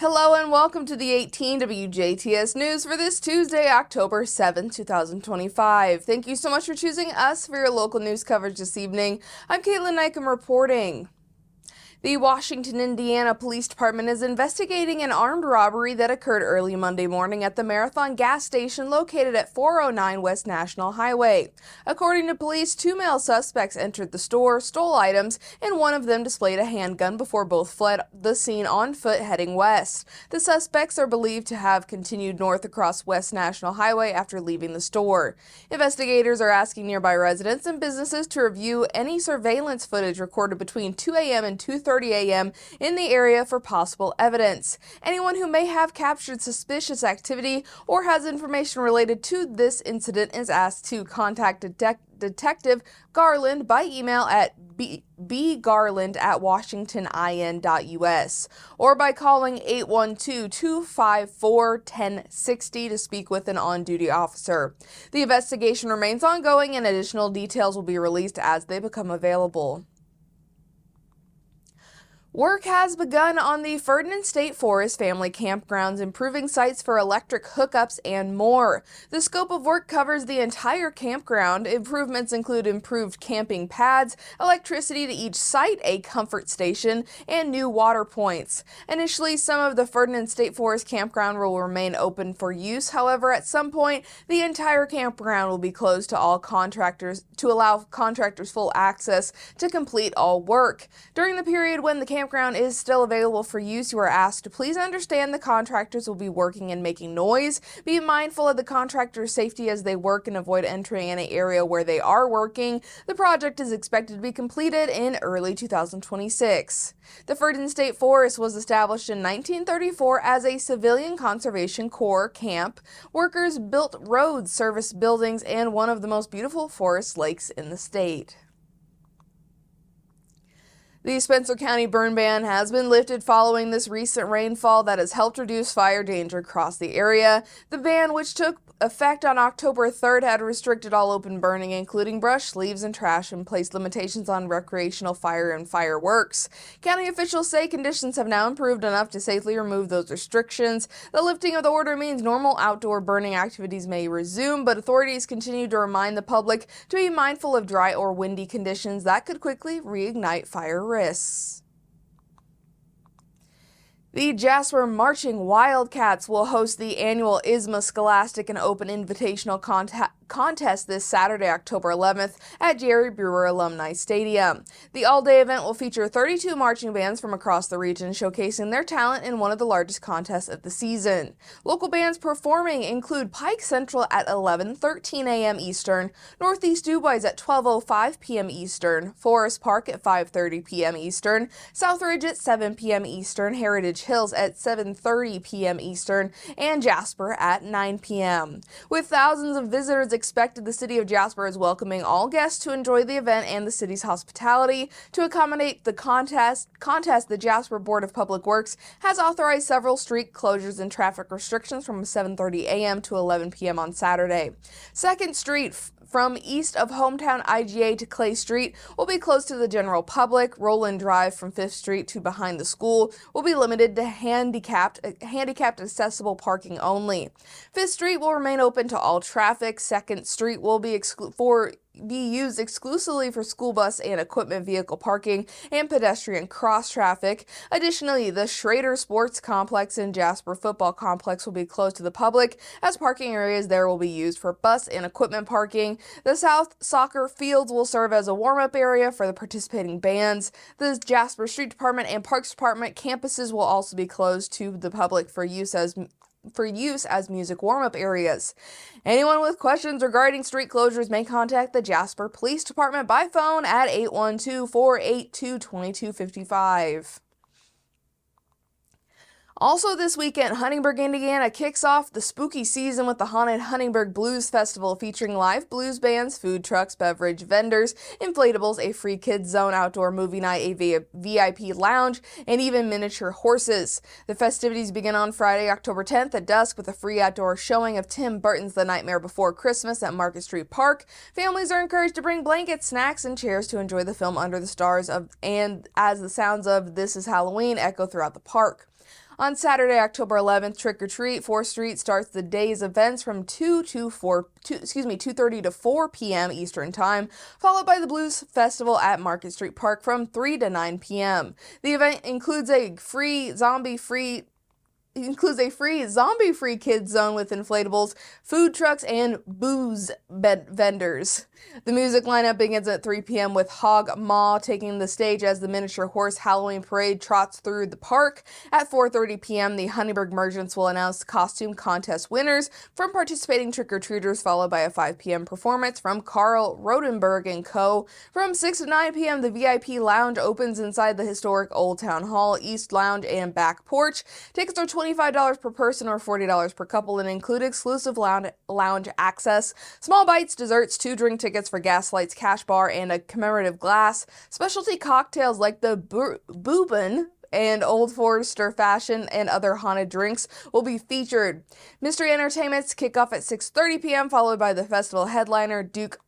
Hello and welcome to the 18 WJTS News for this Tuesday, October 7, 2025. Thank you so much for choosing us for your local news coverage this evening. I'm Kaitlyn Neukam reporting. The Washington, Indiana Police Department is investigating an armed robbery that occurred early Monday morning at the Marathon gas station located at 409 West National Highway. According to police, two male suspects entered the store, stole items, and one of them displayed a handgun before both fled the scene on foot heading west. The suspects are believed to have continued north across West National Highway after leaving the store. Investigators are asking nearby residents and businesses to review any surveillance footage recorded between 2 a.m. and 2:30 a.m. in the area for possible evidence. Anyone who may have captured suspicious activity or has information related to this incident is asked to contact Detective Garland by email at bgarland@washingtonin.us or by calling 812-254-1060 to speak with an on-duty officer. The investigation remains ongoing and additional details will be released as they become available. Work has begun on the Ferdinand State Forest family campgrounds, improving sites for electric hookups and more. The scope of work covers the entire campground. Improvements include improved camping pads, electricity to each site, a comfort station, and new water points. Initially, some of the Ferdinand State Forest campground will remain open for use. However, at some point, the entire campground will be closed to all contractors to allow contractors full access to complete all work. During the period when the campground is still available for use, you are asked to please understand the contractors will be working and making noise. Be mindful of the contractor's safety as they work and avoid entering any area where they are working. The project is expected to be completed in early 2026. The Ferdinand State Forest was established in 1934 as a civilian conservation corps camp. Workers built roads, serviced buildings, and one of the most beautiful forest lakes in the state. The Spencer County burn ban has been lifted following this recent rainfall that has helped reduce fire danger across the area. The ban, which took effect on October 3rd, had restricted all open burning, including brush, leaves, and trash, and placed limitations on recreational fire and fireworks. County officials say conditions have now improved enough to safely remove those restrictions. The lifting of the order means normal outdoor burning activities may resume, but authorities continue to remind the public to be mindful of dry or windy conditions that could quickly reignite fire risks. The Jasper Marching Wildcats will host the annual ISMA Scholastic and Open Invitational Contest this Saturday, October 11th at Jerry Brewer Alumni Stadium. The all-day event will feature 32 marching bands from across the region showcasing their talent in one of the largest contests of the season. Local bands performing include Pike Central at 11:13 a.m. Eastern, Northeast DuBois at 12:05 p.m. Eastern, Forest Park at 5:30 p.m. Eastern, Southridge at 7 p.m. Eastern, Heritage Hills at 7:30 p.m. Eastern, and Jasper at 9 p.m. With thousands of visitors expected, the city of Jasper is welcoming all guests to enjoy the event and the city's hospitality. To accommodate the contest, the Jasper Board of Public Works has authorized several street closures and traffic restrictions from 7:30 a.m. to 11 p.m. on Saturday. 2nd Street from east of hometown IGA to Clay Street will be closed to the general public. Roland Drive from 5th Street to behind the school will be limited to handicapped accessible parking only. 5th Street will remain open to all traffic. 2nd Street will be used exclusively for school bus and equipment vehicle parking and pedestrian cross traffic. Additionally, the Schrader Sports Complex and Jasper Football Complex will be closed to the public as parking areas there will be used for bus and equipment parking. The South Soccer Fields will serve as a warm-up area for the participating bands. The Jasper Street Department and Parks Department campuses will also be closed to the public for use as music warm-up areas. Anyone with questions regarding street closures may contact the Jasper Police Department by phone at 812-482-2255. Also this weekend, Huntingburg, Indiana kicks off the spooky season with the Haunted Huntingburg Blues Festival featuring live blues bands, food trucks, beverage vendors, inflatables, a free kids zone, outdoor movie night, a VIP lounge, and even miniature horses. The festivities begin on Friday, October 10th at dusk with a free outdoor showing of Tim Burton's The Nightmare Before Christmas at Market Street Park. Families are encouraged to bring blankets, snacks, and chairs to enjoy the film under the stars and as the sounds of This Is Halloween echo throughout the park. On Saturday, October 11th, Trick or Treat 4th Street starts the day's events from 2:30 to 4 p.m. Eastern Time, followed by the Blues Festival at Market Street Park from 3 to 9 p.m. The event includes a free zombie-free kids zone with inflatables, food trucks, and booze vendors. The music lineup begins at 3 p.m. with Hog Maw taking the stage as the miniature horse Halloween parade trots through the park. At 4:30 p.m., the Huntingburg Merchants will announce costume contest winners from participating trick-or-treaters, followed by a 5 p.m. performance from Carl Rodenberg & Co. From 6 to 9 p.m., the VIP Lounge opens inside the historic Old Town Hall, East Lounge, and Back Porch. Tickets are $25 per person or $40 per couple and include exclusive lounge access, small bites, desserts, 2 drink tickets for Gaslight's Cash Bar, and a commemorative glass. Specialty cocktails like the Boobin and Old Forester Fashion and other haunted drinks will be featured. Mystery Entertainments kick off at 6:30 p.m., followed by the festival headliner Duke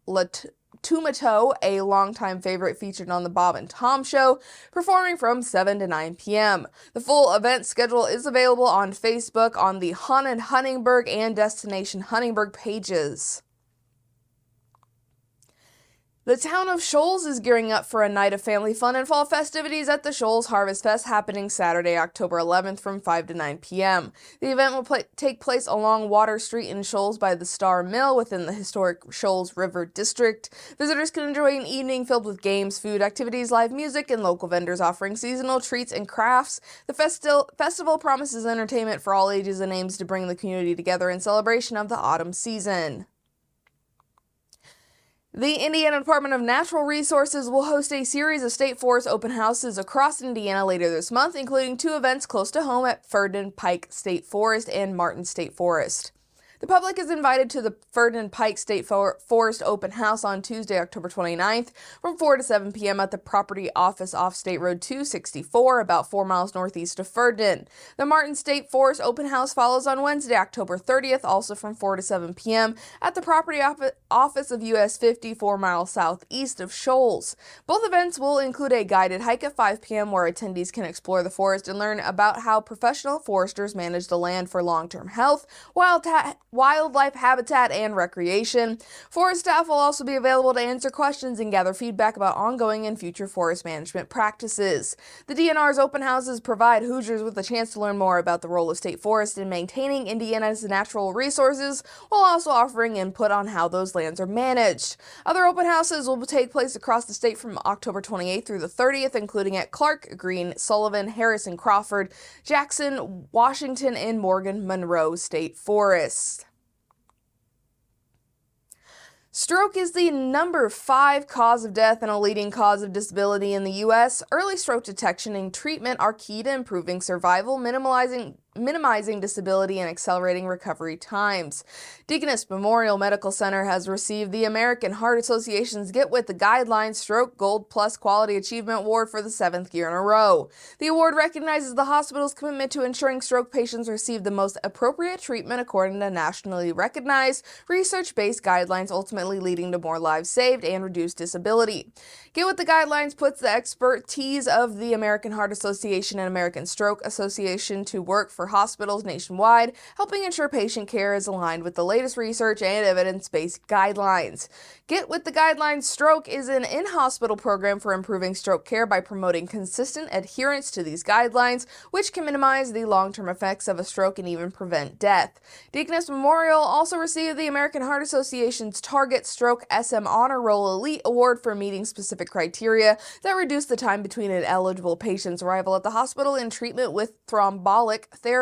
Tumato, a longtime favorite featured on the Bob and Tom Show, performing from 7 to 9 p.m. The full event schedule is available on Facebook on the Haunted Huntingburg and Destination Huntingburg pages. The town of Shoals is gearing up for a night of family fun and fall festivities at the Shoals Harvest Fest happening Saturday, October 11th from 5 to 9 p.m. The event will take place along Water Street in Shoals by the Star Mill within the historic Shoals River District. Visitors can enjoy an evening filled with games, food, activities, live music, and local vendors offering seasonal treats and crafts. The festival promises entertainment for all ages and aims to bring the community together in celebration of the autumn season. The Indiana Department of Natural Resources will host a series of state forest open houses across Indiana later this month, including 2 events close to home at Ferdinand Pike State Forest and Martin State Forest. The public is invited to the Ferdinand Pike State Forest Open House on Tuesday, October 29th from 4 to 7 p.m. at the property office off State Road 264, about 4 miles northeast of Ferdinand. The Martin State Forest Open House follows on Wednesday, October 30th, also from 4 to 7 p.m. at the property office of US 50, 4 miles southeast of Shoals. Both events will include a guided hike at 5 p.m. where attendees can explore the forest and learn about how professional foresters manage the land for long-term health, wildlife habitat, and recreation. Forest staff will also be available to answer questions and gather feedback about ongoing and future forest management practices. The DNR's open houses provide Hoosiers with a chance to learn more about the role of state forest in maintaining Indiana's natural resources, while also offering input on how those lands are managed. Other open houses will take place across the state from October 28th through the 30th, including at Clark, Greene, Sullivan, Harrison, Crawford, Jackson, Washington, and Morgan Monroe State Forests. Stroke is the number 5 cause of death and a leading cause of disability in the U.S. Early stroke detection and treatment are key to improving survival, minimizing disability, and accelerating recovery times. Deaconess Memorial Medical Center has received the American Heart Association's Get With the Guidelines Stroke Gold Plus Quality Achievement Award for the 7th year in a row. The award recognizes the hospital's commitment to ensuring stroke patients receive the most appropriate treatment according to nationally recognized, research-based guidelines, ultimately leading to more lives saved and reduced disability. Get With the Guidelines puts the expertise of the American Heart Association and American Stroke Association to work for hospitals nationwide, helping ensure patient care is aligned with the latest research and evidence-based guidelines. Get With the Guidelines Stroke is an in-hospital program for improving stroke care by promoting consistent adherence to these guidelines, which can minimize the long-term effects of a stroke and even prevent death. Deaconess Memorial also received the American Heart Association's Target Stroke SM Honor Roll Elite Award for meeting specific criteria that reduce the time between an eligible patient's arrival at the hospital and treatment with thrombolytic therapy.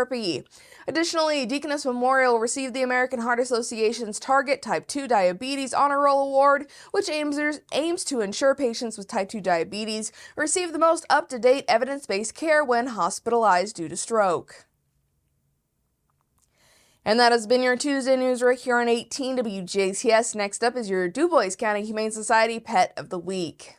Additionally, Deaconess Memorial received the American Heart Association's Target Type 2 Diabetes Honor Roll Award, which aims to ensure patients with type 2 diabetes receive the most up-to-date evidence-based care when hospitalized due to stroke. And that has been your Tuesday News right here on 18 WJTS. Next up is your Du Bois County Humane Society Pet of the Week.